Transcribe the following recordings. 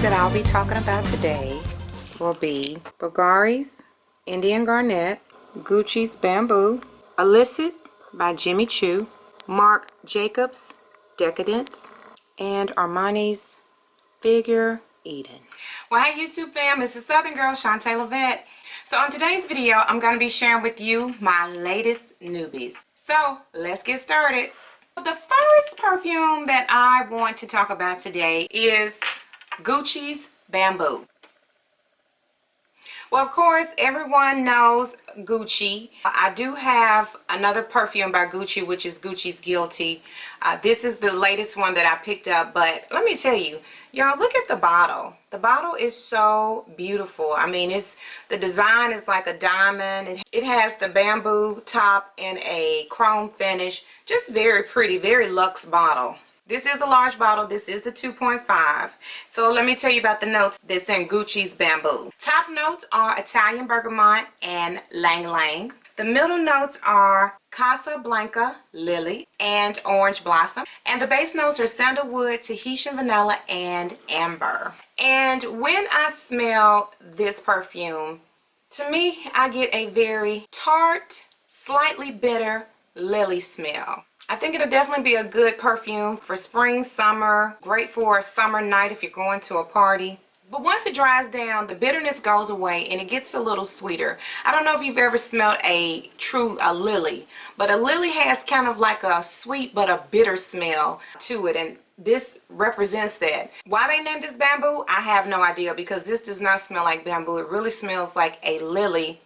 that I'll be talking about today will be Bvlgari's Indian Garnet, Gucci's Bamboo, Illicit by Jimmy Choo, Marc Jacobs Decadence, and Armani's Figuier Eden. Well, hey YouTube fam, it's the Southern Girl, Shantae Levette. So on today's video, I'm going to be sharing with you my latest newbies. So let's get started. The first perfume that I want to talk about today is Gucci's Bamboo. Well, of course, everyone knows Gucci. I do have another perfume by Gucci, which is Gucci's Guilty. This is the latest one that I picked up, but let me tell you, y'all, look at the bottle. The bottle is so beautiful. I mean, the design is like a diamond. It has the bamboo top and a chrome finish. Just very pretty, very luxe bottle. This is a large bottle. This is the 2.5. So let me tell you about the notes that's in Gucci's Bamboo. Top notes are Italian bergamot and Lang Lang. The middle notes are Casablanca, Lily, and Orange Blossom. And the base notes are sandalwood, Tahitian vanilla, and amber. And when I smell this perfume, to me, I get a very tart, slightly bitter lily smell. I think it'll definitely be a good perfume for spring, summer, great for a summer night if you're going to a party. But once it dries down, the bitterness goes away and it gets a little sweeter. I don't know if you've ever smelled a lily, but a lily has kind of like a sweet but a bitter smell to it, and this represents that. Why they named this Bamboo, I have no idea, because this does not smell like bamboo. It really smells like a lily.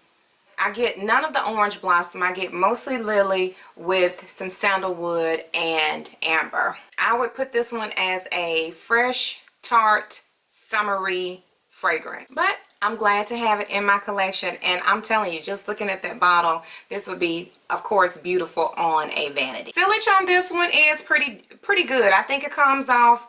I get none of the orange blossom. I get mostly lily with some sandalwood and amber. I would put this one as a fresh, tart, summery fragrance. But I'm glad to have it in my collection, and I'm telling you, just looking at that bottle, this would be, of course, beautiful on a vanity. Sillage on this one is pretty good. I think it comes off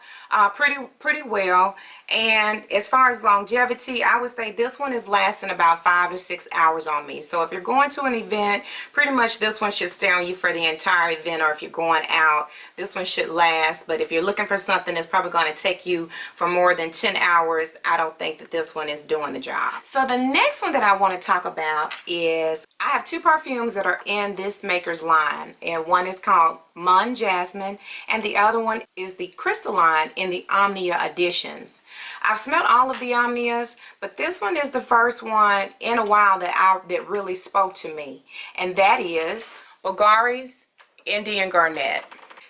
pretty well. And as far as longevity, I would say this one is lasting about 5 to 6 hours on me. So if you're going to an event, pretty much this one should stay on you for the entire event, or if you're going out, this one should last. But if you're looking for something that's probably going to take you for more than 10 hours, I don't think that this one is doing the job. So the next one that I want to talk about is, I have two perfumes that are in this maker's line, and one is called Mon Jasmine and the other one is the Crystalline in the Omnia editions. I've smelled all of the Omnias, but this one is the first one in a while that really spoke to me, and that is Bvlgari's Indian Garnet.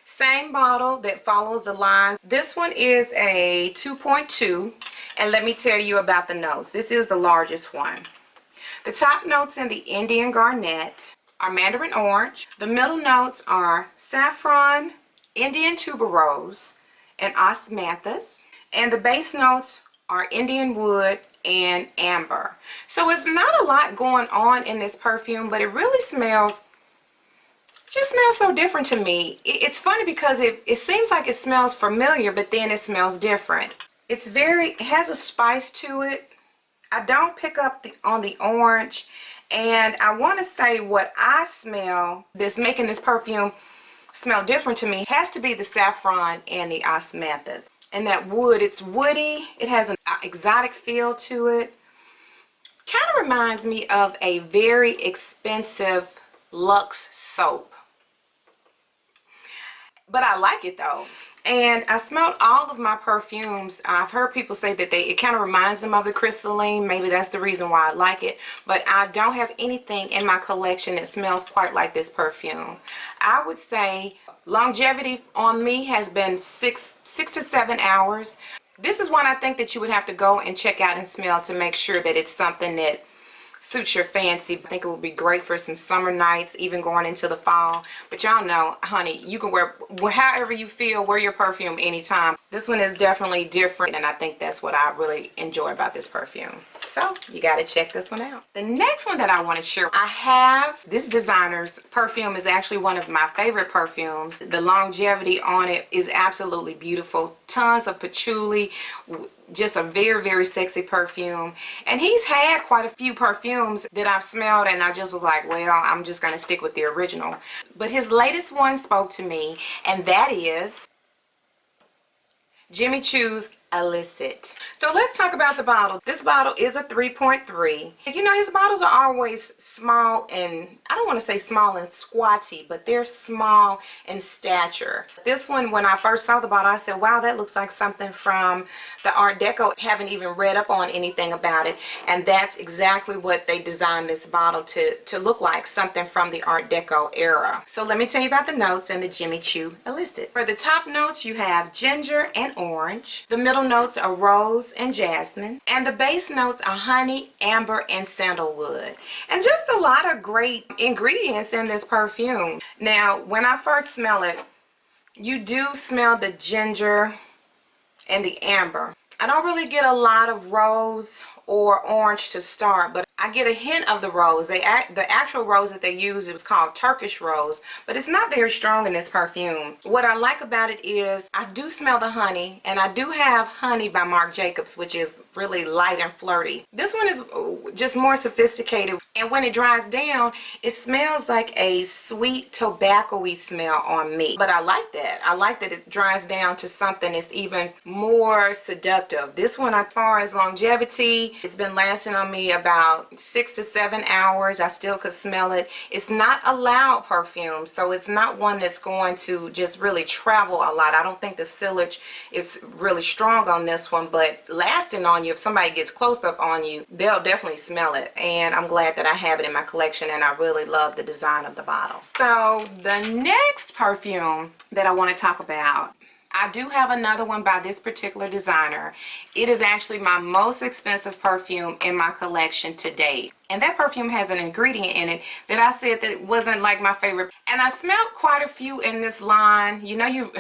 Same bottle that follows the lines. This one is a 2.2, and let me tell you about the notes. This is the largest one. The top notes in the Indian Garnet are mandarin orange. The middle notes are saffron, Indian tuberose, and osmanthus. And the base notes are Indian wood and amber. So it's not a lot going on in this perfume, but it really smells, just smells so different to me. It's funny because it seems like it smells familiar, but then it smells different. It has a spice to it. I don't pick up on the orange, and I want to say what I smell that's making this perfume smell different to me has to be the saffron and the osmanthus. And that wood, it's woody, it has an exotic feel to it. Kind of reminds me of a very expensive Luxe soap. But I like it though. And I smelled all of my perfumes. I've heard people say that it kind of reminds them of the crystalline. Maybe that's the reason why I like it. But I don't have anything in my collection that smells quite like this perfume. I would say longevity on me has been 6 to 7 hours. This is one I think that you would have to go and check out and smell to make sure that it's something that suits your fancy. I think it would be great for some summer nights, even going into the fall. But y'all know, honey, you can wear however you feel, wear your perfume anytime. This one is definitely different, and I think that's what I really enjoy about this perfume. So you got to check this one out. The next one that I want to share, I have this designer's perfume is actually one of my favorite perfumes. The longevity on it is absolutely beautiful. Tons of patchouli, just a very, very sexy perfume. And he's had quite a few perfumes that I've smelled, and I just was like, well, I'm just going to stick with the original. But his latest one spoke to me, and that is Jimmy Choo's Illicit. So let's talk about the bottle. This bottle is a 3.3. You know, his bottles are always small and, I don't want to say small and squatty, but they're small in stature. This one, when I first saw the bottle, I said, wow, that looks like something from the Art Deco. Haven't even read up on anything about it, and that's exactly what they designed this bottle to look like, something from the Art Deco era. So let me tell you about the notes in the Jimmy Choo Illicit. For the top notes, you have ginger and orange. The middle notes are rose and jasmine, and the base notes are honey, amber, and sandalwood. And just a lot of great ingredients in this perfume. Now, when I first smell it, you do smell the ginger and the amber. I don't really get a lot of rose or orange to start, but I get a hint of the rose. The actual rose that they use, it was called Turkish rose, but it's not very strong in this perfume. What I like about it is I do smell the honey, and I do have Honey by Marc Jacobs, which is really light and flirty. This one is just more sophisticated, and when it dries down, it smells like a sweet tobacco-y smell on me. But I like that. I like that it dries down to something that's even more seductive. This one, as far as longevity, it's been lasting on me about 6 to 7 hours. I still could smell it. It's not a loud perfume, so it's not one that's going to just really travel a lot. I don't think the sillage is really strong on this one, but lasting on you, if somebody gets close up on you, they'll definitely smell it. And I'm glad that I have it in my collection, and I really love the design of the bottle. So the next perfume that I want to talk about, I do have another one by this particular designer. It is actually my most expensive perfume in my collection to date. And that perfume has an ingredient in it that I said that it wasn't like my favorite. And I smelled quite a few in this line. You know,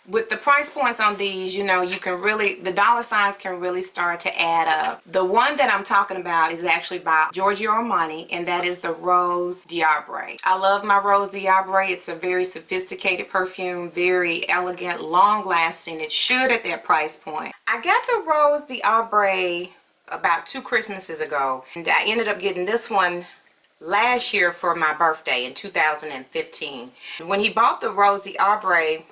with the price points on these, you know, you can really, the dollar signs can really start to add up. The one that I'm talking about is actually by Giorgio Armani, and that is the Rose Diabre. I love my Rose Diabre. It's a very sophisticated perfume, very elegant, long lasting. It should at that price point. I got the Rose Diabre about 2 Christmases ago, and I ended up getting this one last year for my birthday in 2015. When he bought the Rose Diabre,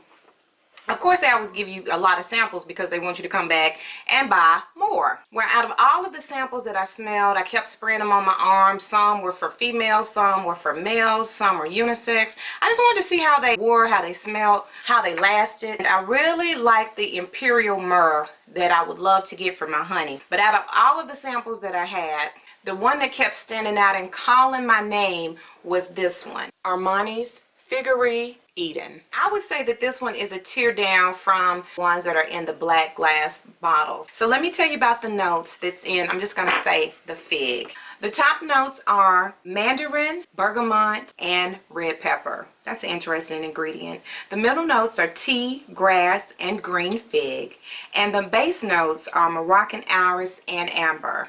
of course, they always give you a lot of samples because they want you to come back and buy more. Where out of all of the samples that I smelled, I kept spraying them on my arm. Some were for females, some were for males, some were unisex. I just wanted to see how they wore, how they smelled, how they lasted. And I really liked the Imperial Myrrh that I would love to get for my honey. But out of all of the samples that I had, the one that kept standing out and calling my name was this one, Armani's Figuier Eden. I would say that this one is a tier down from ones that are in the black glass bottles. So let me tell you about the notes that's in, I'm just going to say the fig. The top notes are mandarin, bergamot, and red pepper. That's an interesting ingredient. The middle notes are tea, grass, and green fig. And the base notes are Moroccan iris and amber.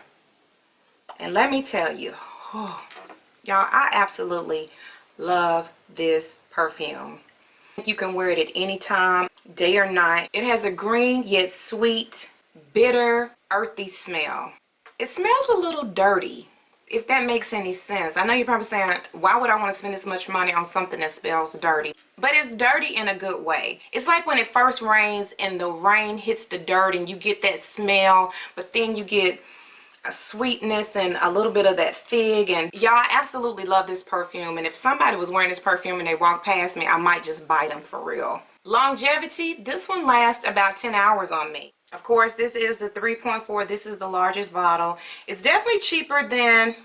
And let me tell you, y'all, I absolutely love this perfume. You can wear it at any time, day or night. It has a green yet sweet, bitter, earthy smell. It smells a little dirty, if that makes any sense. I know you're probably saying, why would I want to spend this much money on something that smells dirty? But it's dirty in a good way. It's like when it first rains and the rain hits the dirt and you get that smell, but then you get a sweetness and a little bit of that fig. And y'all, I absolutely love this perfume, and if somebody was wearing this perfume and they walked past me, I might just bite them for real. Longevity, this one lasts about 10 hours on me. Of course, this is the 3.4. This is the largest bottle. It's definitely cheaper than,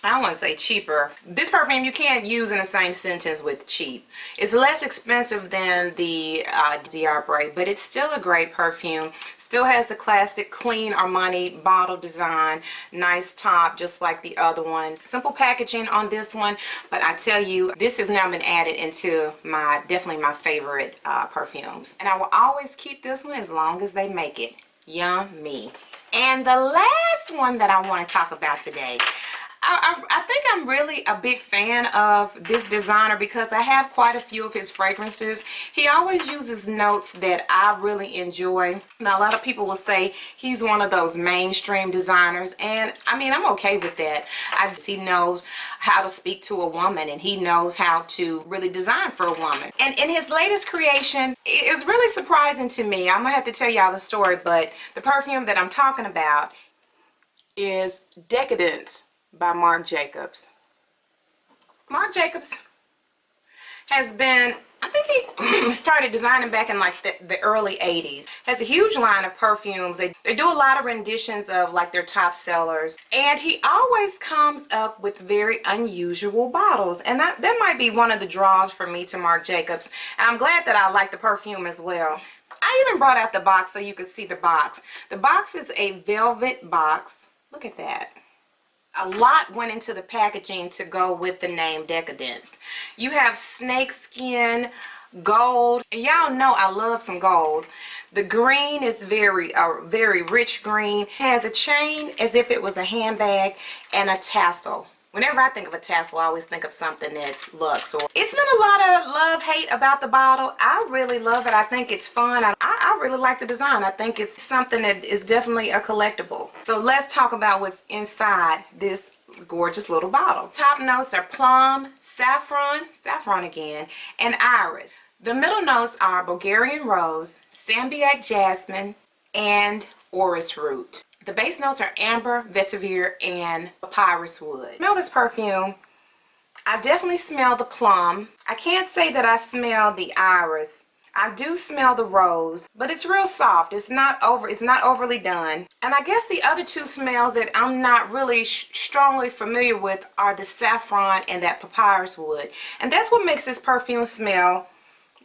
I don't want to say cheaper. This perfume you can't use in the same sentence with cheap. It's less expensive than the Diabre, but it's still a great perfume. Still has the classic clean Armani bottle design. Nice top, just like the other one. Simple packaging on this one, but I tell you, this has now been added into my, definitely my favorite perfumes. And I will always keep this one as long as they make it. Yummy. And the last one that I want to talk about today, I think I'm really a big fan of this designer because I have quite a few of his fragrances. He always uses notes that I really enjoy. Now, a lot of people will say he's one of those mainstream designers, and I mean, I'm okay with that. He knows how to speak to a woman, and he knows how to really design for a woman. And in his latest creation, it's really surprising to me. I'm gonna have to tell y'all the story, but the perfume that I'm talking about is Decadence by Marc Jacobs. Marc Jacobs has been, I think he started designing back in like the early 80s. Has a huge line of perfumes. They do a lot of renditions of like their top sellers. And he always comes up with very unusual bottles. And that might be one of the draws for me to Marc Jacobs. And I'm glad that I like the perfume as well. I even brought out the box so you could see the box. The box is a velvet box. Look at that. A lot went into the packaging to go with the name Decadence. You have snakeskin, gold. Y'all know I love some gold. The green is very rich green. It has a chain as if it was a handbag and a tassel. Whenever I think of a tassel, I always think of something that's luxe. Or it's been a lot of love-hate about the bottle. I really love it. I think it's fun. I really like the design. I think it's something that is definitely a collectible. So let's talk about what's inside this gorgeous little bottle. Top notes are plum, saffron again, and iris. The middle notes are Bulgarian rose, Sambiac jasmine, and orris root. The base notes are amber, vetiver, and papyrus wood. Smell this perfume. I definitely smell the plum. I can't say that I smell the iris. I do smell the rose, but it's real soft. It's not overly done. And I guess the other two smells that I'm not really strongly familiar with are the saffron and that papyrus wood. And that's what makes this perfume smell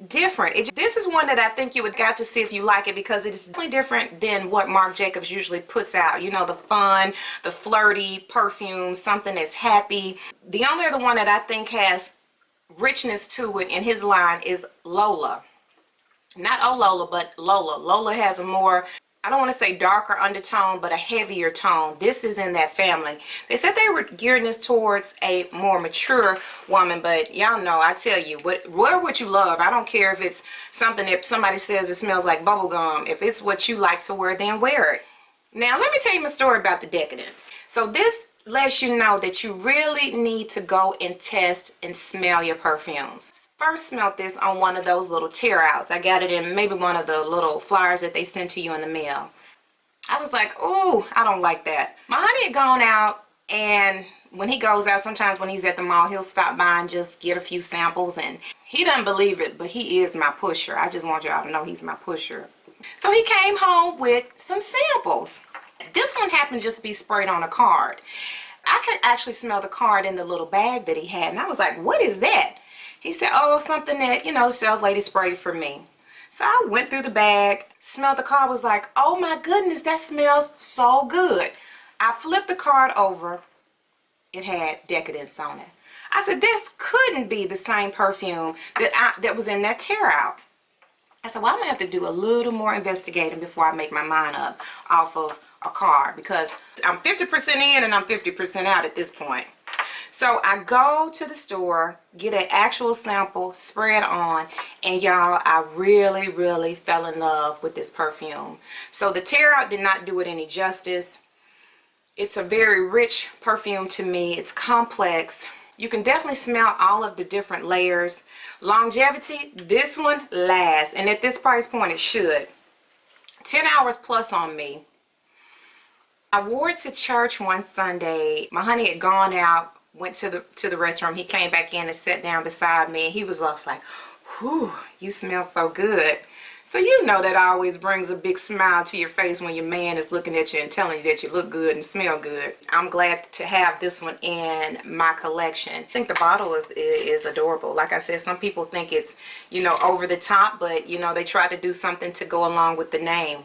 different. This is one that I think you would got to see if you like it, because it is definitely different than what Marc Jacobs usually puts out. You know, the fun, the flirty perfume, something that's happy. The only other one that I think has richness to it in his line is Lola. Not Lola, but Lola. Lola has a more, I don't want to say darker undertone, but a heavier tone. This is in that family. They said they were gearing this towards a more mature woman, but y'all know, I tell you, wear what you love. I don't care if it's something that somebody says it smells like bubble gum. If it's what you like to wear, then wear it. Now, let me tell you my story about the Decadence. So this lets you know that you really need to go and test and smell your perfumes. First smelled this on one of those little tear outs. I got it in maybe one of the little flyers that they send to you in the mail. I was like, ooh, I don't like that. My honey had gone out, and when he goes out, sometimes when he's at the mall, he'll stop by and just get a few samples, and he doesn't believe it, but he is my pusher. I just want y'all to know he's my pusher. So he came home with some samples. This one happened to just be sprayed on a card. I could actually smell the card in the little bag that he had, and I was like, what is that? He said, oh, something that, you know, sales lady sprayed for me. So I went through the bag, smelled the card, was like, oh my goodness, that smells so good. I flipped the card over. It had Decadence on it. I said, this couldn't be the same perfume that was in that tear out. I said, well, I'm going to have to do a little more investigating before I make my mind up off of a card, because I'm 50% in and I'm 50% out at this point. So I go to the store, get an actual sample, spray it on, and y'all, I really, really fell in love with this perfume. So the tear out did not do it any justice. It's a very rich perfume to me. It's complex. You can definitely smell all of the different layers. Longevity, this one lasts, and at this price point it should. 10 hours plus on me. I wore it to church one Sunday. My honey had gone out, went to the restroom. He came back in and sat down beside me, and he was like, whew, you smell so good. So you know that always brings a big smile to your face when your man is looking at you and telling you that you look good and smell good. I'm glad to have this one in my collection. I think the bottle is adorable. Like I said, some people think it's, you know, over the top, but you know, they try to do something to go along with the name.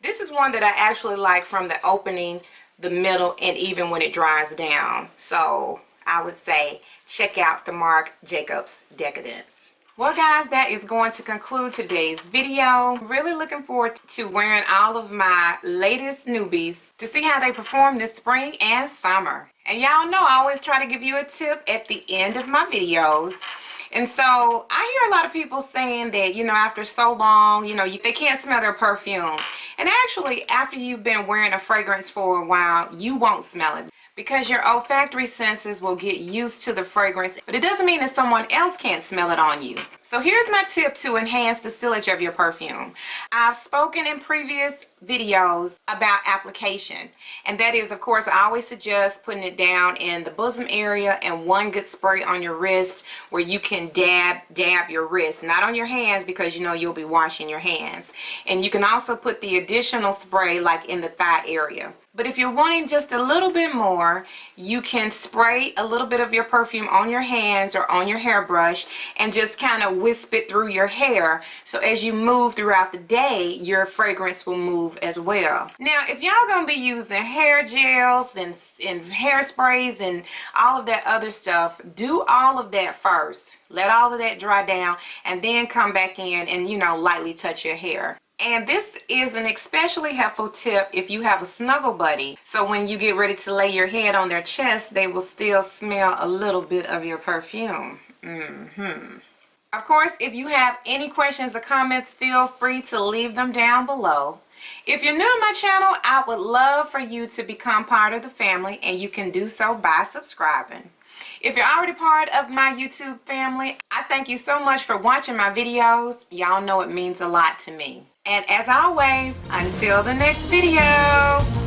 This is one that I actually like from the opening, the middle, and even when it dries down. So I would say check out the Marc Jacobs Decadence. Well guys, that is going to conclude today's video. Really looking forward to wearing all of my latest newbies to see how they perform this spring and summer. And y'all know I always try to give you a tip at the end of my videos. And so I hear a lot of people saying that, you know, after so long, you know, they can't smell their perfume. And actually, after you've been wearing a fragrance for a while, you won't smell it, because your olfactory senses will get used to the fragrance, but it doesn't mean that someone else can't smell it on you. So here's my tip to enhance the sillage of your perfume. I've spoken in previous videos about application, and that is, of course, I always suggest putting it down in the bosom area and one good spray on your wrist where you can dab your wrist, not on your hands, because you know you'll be washing your hands. And you can also put the additional spray like in the thigh area. But if you're wanting just a little bit more, you can spray a little bit of your perfume on your hands or on your hairbrush and just kind of wisp it through your hair. So as you move throughout the day, your fragrance will move as well. Now, if y'all gonna be using hair gels and hairsprays and all of that other stuff, do all of that first. Let all of that dry down and then come back in and, you know, lightly touch your hair. And this is an especially helpful tip if you have a snuggle buddy. So when you get ready to lay your head on their chest, they will still smell a little bit of your perfume. Of course, if you have any questions or comments, feel free to leave them down below. If you're new to my channel, I would love for you to become part of the family, and you can do so by subscribing. If you're already part of my YouTube family, I thank you so much for watching my videos. Y'all know it means a lot to me. And as always, until the next video.